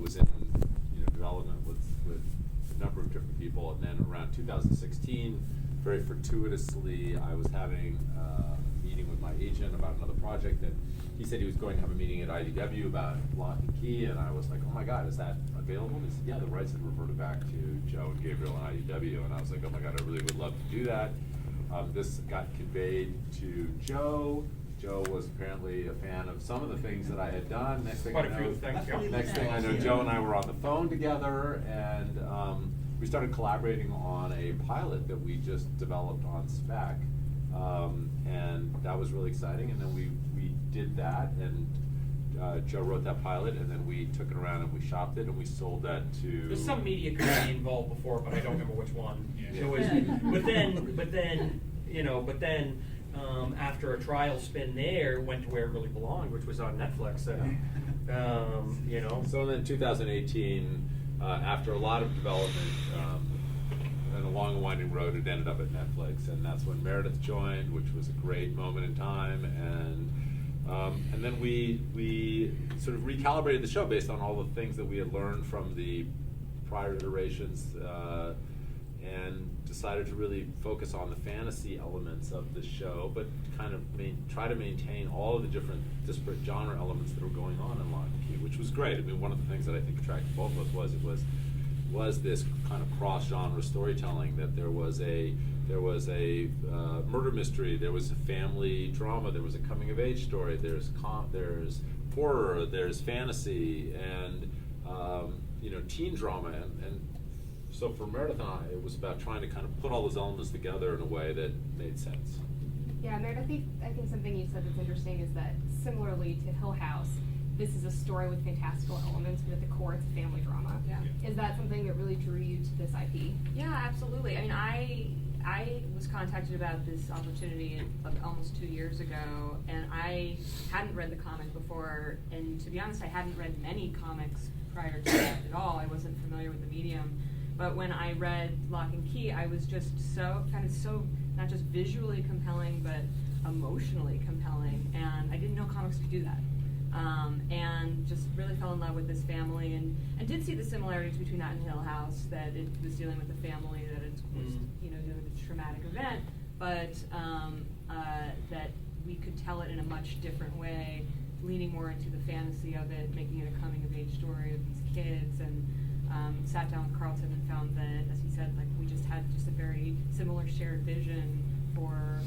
was in development with a number of different people, and then around 2016, very fortuitously, I was having a meeting with my agent about another project that he said he was going to have a meeting at IDW about Locke and Key, and I was like, oh my God, is that available? And he said, yeah, the rights had reverted back to Joe and Gabriel and IDW, and I was like, oh my God, I really would love to do that. This got conveyed to Joe. Joe was apparently a fan of some of the things that I had done. Next thing I know, Joe and I were on the phone together, and we started collaborating on a pilot that we just developed on spec, and that was really exciting. And then we did that, and Joe wrote that pilot, and then we took it around and we shopped it, and we sold that to. There's some media company involved before, but I don't remember which one. Yeah. It was, but then. After a trial spin there, went to where it really belonged, which was on Netflix. So then 2018, after a lot of development and a long and winding road, it ended up at Netflix, and that's when Meredith joined, which was a great moment in time, and then we sort of recalibrated the show based on all the things that we had learned from the prior iterations. And decided to really focus on the fantasy elements of the show, but kind of try to maintain all of the different disparate genre elements that were going on in Locke and Key, which was great. I mean, one of the things that I think attracted both of us was this kind of cross-genre storytelling. That there was a murder mystery, there was a family drama, there was a coming-of-age story, there's horror, there's fantasy, and teen drama, and so for Meredith and I, it was about trying to kind of put all those elements together in a way that made sense. Yeah, Meredith, I think something you said that's interesting is that similarly to Hill House, this is a story with fantastical elements, but at the core it's a family drama. Yeah. Is that something that really drew you to this IP? Yeah, absolutely. I mean, I was contacted about this opportunity almost 2 years ago, and I hadn't read the comic before, and to be honest, I hadn't read many comics prior to that at all. I wasn't familiar with the medium. But when I read Locke and Key, I was just so not just visually compelling, but emotionally compelling, and I didn't know comics could do that. And just really fell in love with this family, and did see the similarities between that and Hill House, that it was dealing with a family that it was dealing with a traumatic event, but that we could tell it in a much different way, leaning more into the fantasy of it, making it a coming-of-age story of these kids, and sat down with Carlton and found that, as he said, like we just had a very similar shared vision for